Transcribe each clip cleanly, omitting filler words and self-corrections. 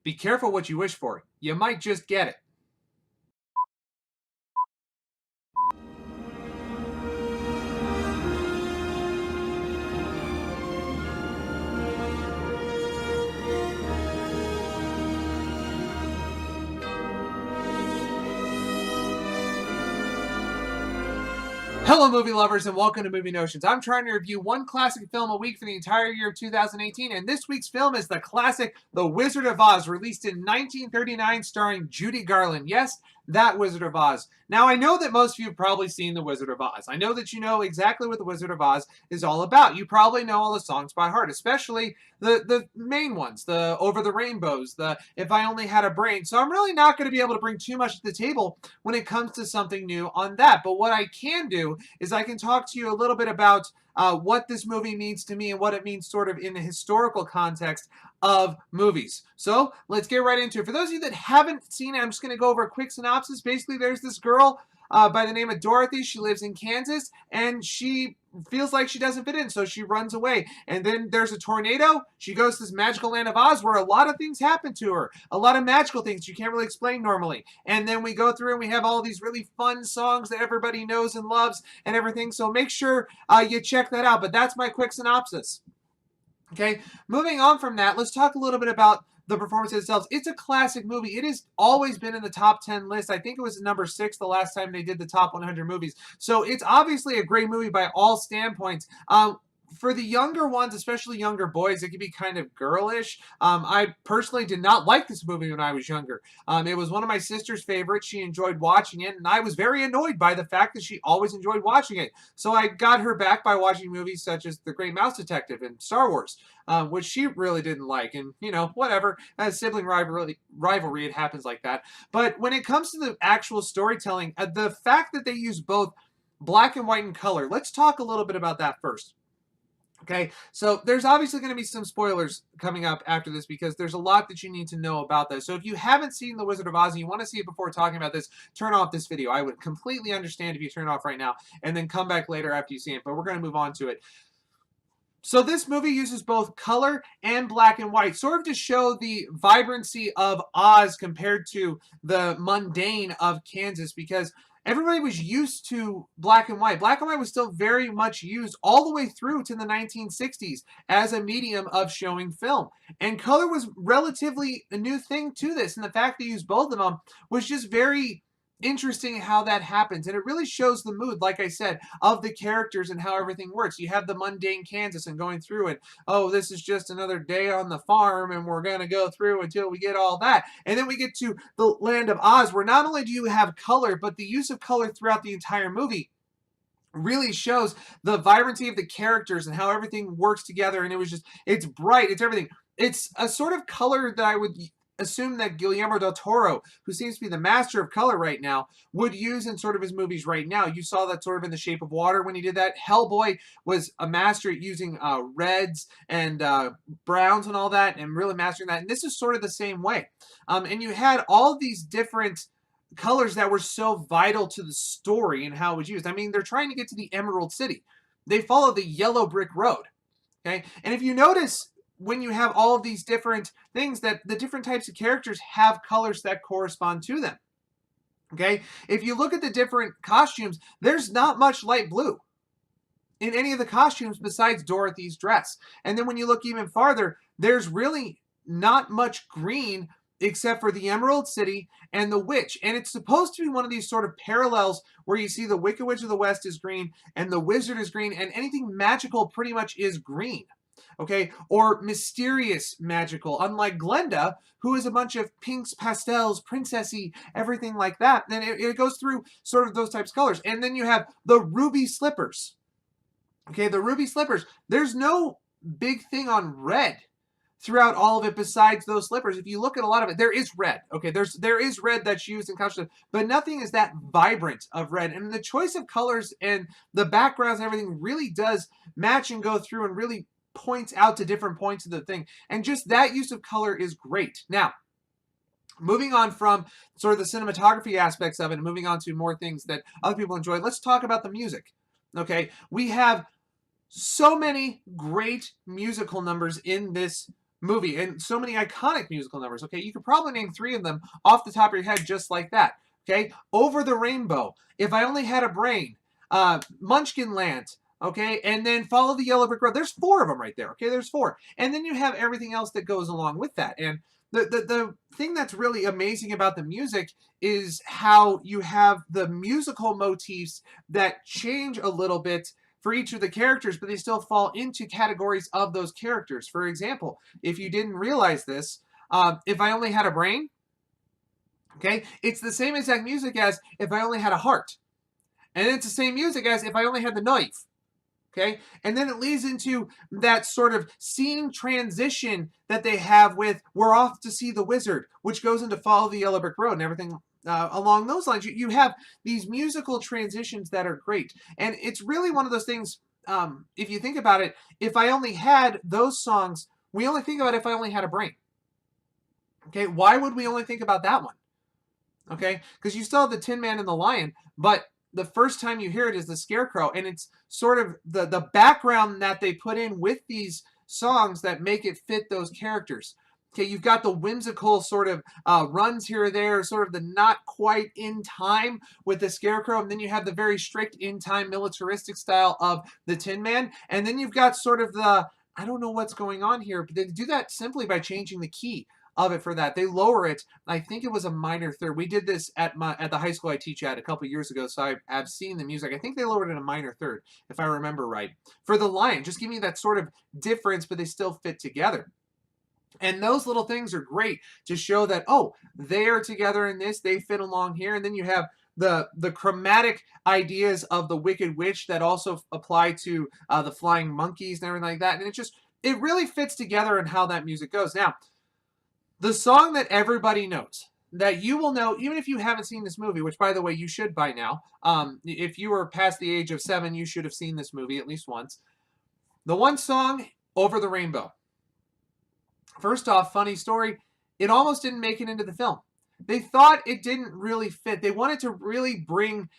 Be careful what you wish for. You might just get it. Hello, movie lovers, and welcome to Movie Notions. I'm trying to review one classic film a week for the entire year of 2018, and this week's film is the classic The Wizard of Oz, released in 1939, starring Judy Garland. Yes, that Wizard of Oz. Now, I know that most of you have probably seen The Wizard of Oz. I know that you know exactly what The Wizard of Oz is all about. You probably know all the songs by heart, especially the main ones, the Over the Rainbows, the If I Only Had a Brain. So I'm really not going to be able to bring too much to the table when it comes to something new on that. But what I can do is I can talk to you a little bit about what this movie means to me and what it means sort of in the historical context of movies. So let's get right into it. For those of you that haven't seen it, I'm just going to go over a quick synopsis. Basically, there's this girl by the name of Dorothy. She lives in Kansas, and she feels like she doesn't fit in, so she runs away. And then there's a tornado. She goes to this magical land of Oz where a lot of things happen to her. A lot of magical things you can't really explain normally. And then we go through and we have all these really fun songs that everybody knows and loves and everything. So make sure you check that out. But that's my quick synopsis. Okay, moving on from that, let's talk a little bit about the performance itself. It's a classic movie. It has always been in the top 10 list. I think it was number 6 the last time they did the top 100 movies. So it's obviously a great movie by all standpoints. For the younger ones, especially younger boys, it can be kind of girlish. I personally did not like this movie when I was younger. It was one of my sister's favorites. She enjoyed watching it, and I was very annoyed by the fact that she always enjoyed watching it. So I got her back by watching movies such as The Great Mouse Detective and Star Wars, which she really didn't like. And, you know, whatever. As sibling rivalry, it happens like that. But when it comes to the actual storytelling, the fact that they use both black and white and color, let's talk a little bit about that first. Okay, so there's obviously going to be some spoilers coming up after this because there's a lot that you need to know about this. So if you haven't seen The Wizard of Oz and you want to see it before talking about this, turn off this video. I would completely understand if you turn it off right now and then come back later after you see it, but we're going to move on to it. So this movie uses both color and black and white, sort of to show the vibrancy of Oz compared to the mundane of Kansas, because everybody was used to black and white. Black and white was still very much used all the way through to the 1960s as a medium of showing film. And color was relatively a new thing to this, and the fact they used both of them was just very interesting how that happens. And it really shows the mood, like I said, of the characters and how everything works. You have the mundane Kansas and going through it. Oh, this is just another day on the farm and we're going to go through until we get all that. And then we get to the land of Oz, where not only do you have color, but the use of color throughout the entire movie really shows the vibrancy of the characters and how everything works together. And it was just, it's bright, it's everything. It's a sort of color that I would assume that Guillermo del Toro, who seems to be the master of color right now, would use in sort of his movies right now. You saw that sort of in The Shape of Water when he did that. Hellboy was a master at using reds and browns and all that, and really mastering that. And this is sort of the same way. And you had all these different colors that were so vital to the story and how it was used. I mean, they're trying to get to the Emerald City. They follow the yellow brick road. Okay, and if you notice, when you have all of these different things, that the different types of characters have colors that correspond to them. Okay, if you look at the different costumes, there's not much light blue in any of the costumes besides Dorothy's dress. And then when you look even farther, there's really not much green except for the Emerald City and the Witch. And it's supposed to be one of these sort of parallels where you see the Wicked Witch of the West is green and the Wizard is green, and anything magical pretty much is green. Okay, or mysterious magical, unlike Glenda, who is a bunch of pinks, pastels, princessy, everything like that. Then it goes through sort of those types of colors. And then you have the ruby slippers. Okay, the ruby slippers. There's no big thing on red throughout all of it besides those slippers. If you look at a lot of it, there is red. Okay, there is red that's used in costumes, but nothing is that vibrant of red. And the choice of colors and the backgrounds and everything really does match and go through and really points out to different points of the thing. And just that use of color is great. Now, moving on from sort of the cinematography aspects of it and moving on to more things that other people enjoy, let's talk about the music. Okay, we have so many great musical numbers in this movie, and so many iconic musical numbers. Okay, you could probably name 3 of them off the top of your head just like that. Okay, Over the Rainbow, If I Only Had a Brain, Munchkin Land, okay, and then Follow the Yellow Brick Road. There's 4 of them right there. Okay, there's 4, and then you have everything else that goes along with that. And the thing that's really amazing about the music is how you have the musical motifs that change a little bit for each of the characters, but they still fall into categories of those characters. For example, if you didn't realize this, If I Only Had a Brain, okay, it's the same exact music as If I Only Had a Heart. And it's the same music as If I Only Had the Knife. Okay, and then it leads into that sort of scene transition that they have with We're Off to See the Wizard, which goes into Follow the Yellow Brick Road and everything along those lines. You have these musical transitions that are great. And it's really one of those things, if you think about it, if I only had those songs, we only think about If I Only Had a Brain. Okay, why would we only think about that one? Okay, because you still have the Tin Man and the Lion, but the first time you hear it is the Scarecrow, and it's sort of the background that they put in with these songs that make it fit those characters. Okay, you've got the whimsical sort of runs here or there, sort of the not quite in time with the Scarecrow, and then you have the very strict in time militaristic style of the Tin Man, and then you've got sort of the, I don't know what's going on here, but they do that simply by changing the key of it for that. They lower it. I think it was a minor third. We did this at the high school I teach at a couple years ago, so I've seen the music. I think they lowered it a minor third, if I remember right. For the Lion, just give me that sort of difference, but they still fit together. And those little things are great to show that, oh, they are together in this, they fit along here. And then you have the chromatic ideas of the Wicked Witch that also apply to the flying monkeys and everything like that. And it really fits together in how that music goes. Now, the song that everybody knows, that you will know, even if you haven't seen this movie, which, by the way, you should by now. If you were past the age of 7, you should have seen this movie at least once. The one song, Over the Rainbow. First off, funny story, it almost didn't make it into the film. They thought it didn't really fit. They wanted to really bring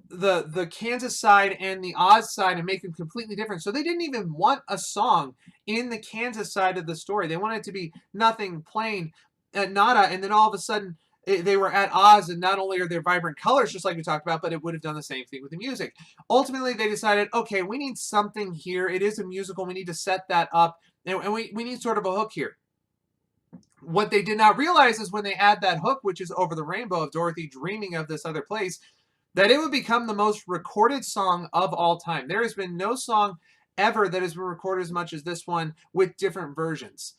the Kansas side and the Oz side and make them completely different. So they didn't even want a song in the Kansas side of the story. They wanted it to be nothing, plain, nada, and then all of a sudden they were at Oz, and not only are there vibrant colors, just like we talked about, but it would have done the same thing with the music. Ultimately, they decided, okay, we need something here. It is a musical. We need to set that up, and we need sort of a hook here. What they did not realize is when they add that hook, which is Over the Rainbow of Dorothy dreaming of this other place, that it would become the most recorded song of all time. There has been no song ever that has been recorded as much as this one with different versions.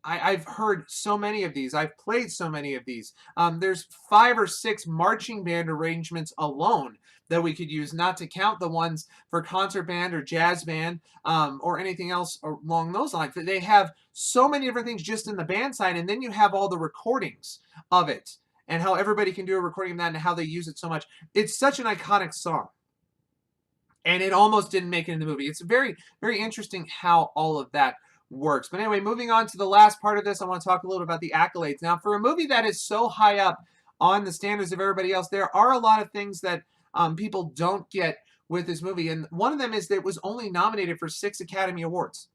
I've heard so many of these. I've played so many of these. There's 5 or 6 marching band arrangements alone that we could use, not to count the ones for concert band or jazz band or anything else along those lines. They have so many different things just in the band side, and then you have all the recordings of it and how everybody can do a recording of that and how they use it so much. It's such an iconic song. And it almost didn't make it in the movie. It's very, very interesting how all of that works. But anyway, moving on to the last part of this, I want to talk a little about the accolades. Now, for a movie that is so high up on the standards of everybody else, there are a lot of things that people don't get with this movie. And one of them is that it was only nominated for 6 Academy Awards.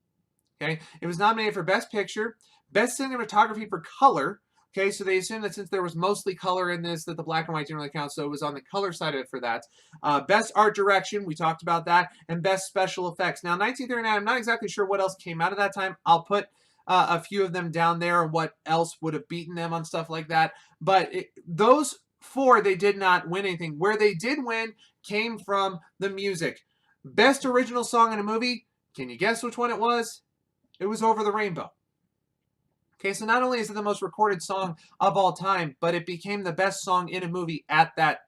Okay, it was nominated for Best Picture, Best Cinematography for Color. Okay, so they assumed that since there was mostly color in this, that the black and white didn't really count, so it was on the color side of it for that. Best Art Direction, we talked about that, and Best Special Effects. Now, 1939, I'm not exactly sure what else came out of that time. I'll put a few of them down there, and what else would have beaten them on stuff like that. But those 4, they did not win anything. Where they did win came from the music. Best Original Song in a Movie, can you guess which one it was? It was Over the Rainbow. Okay, so not only is it the most recorded song of all time, but it became the best song in a movie at that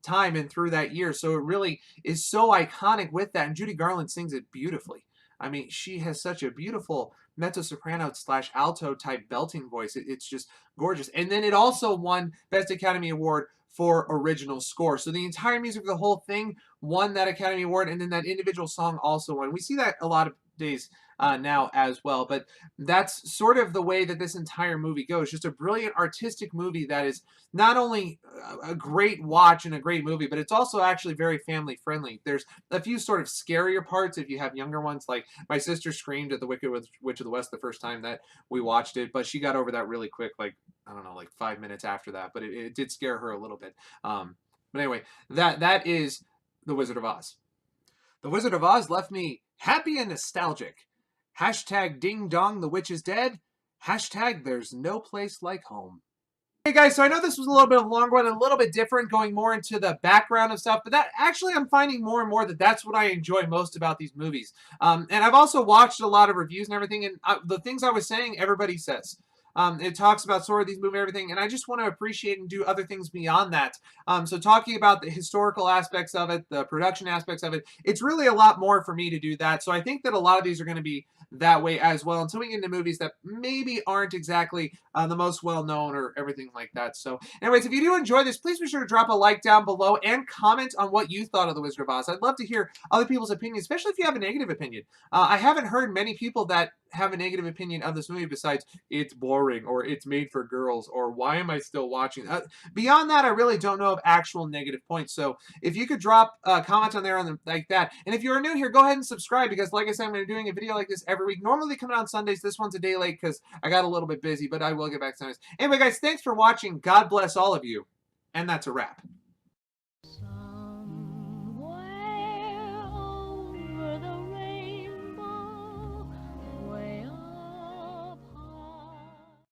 time and through that year. So it really is so iconic with that. And Judy Garland sings it beautifully. I mean, she has such a beautiful mezzo-soprano / alto type belting voice. It's just gorgeous. And then it also won Best Academy Award for Original Score. So the entire music of the whole thing won that Academy Award, and then that individual song also won. We see that a lot of days now as well. But that's sort of the way that this entire movie goes. Just a brilliant artistic movie that is not only a great watch and a great movie, but it's also actually very family friendly. There's a few sort of scarier parts if you have younger ones. Like my sister screamed at the Wicked Witch of the West the first time that we watched it, but she got over that really quick. Like I don't know, like 5 minutes after that. But it did scare her a little bit. But anyway, that is The Wizard of Oz. The Wizard of Oz left me happy and nostalgic. Hashtag ding dong, the witch is dead. Hashtag there's no place like home. Hey guys, so I know this was a little bit of a long one, a little bit different, going more into the background of stuff, but that actually I'm finding more and more that that's what I enjoy most about these movies. And I've also watched a lot of reviews and everything, and the things I was saying, everybody says. It talks about sort of these movies and everything, and I just want to appreciate and do other things beyond that. So talking about the historical aspects of it, the production aspects of it, it's really a lot more for me to do that. So I think that a lot of these are going to be that way as well until we get into movies that maybe aren't exactly the most well-known or everything like that. So anyways, if you do enjoy this, please be sure to drop a like down below and comment on what you thought of The Wizard of Oz. I'd love to hear other people's opinions, especially if you have a negative opinion. I haven't heard many people that have a negative opinion of this movie besides it's boring or it's made for girls or why am I still watching? Beyond that, I really don't know of actual negative points. So if you could drop comments on there like that. And if you're new here, go ahead and subscribe because like I said, I'm going to be doing a video like this every week. Normally coming on Sundays. This one's a day late because I got a little bit busy, but I will get back to Sundays. Anyway, guys, thanks for watching. God bless all of you. And that's a wrap.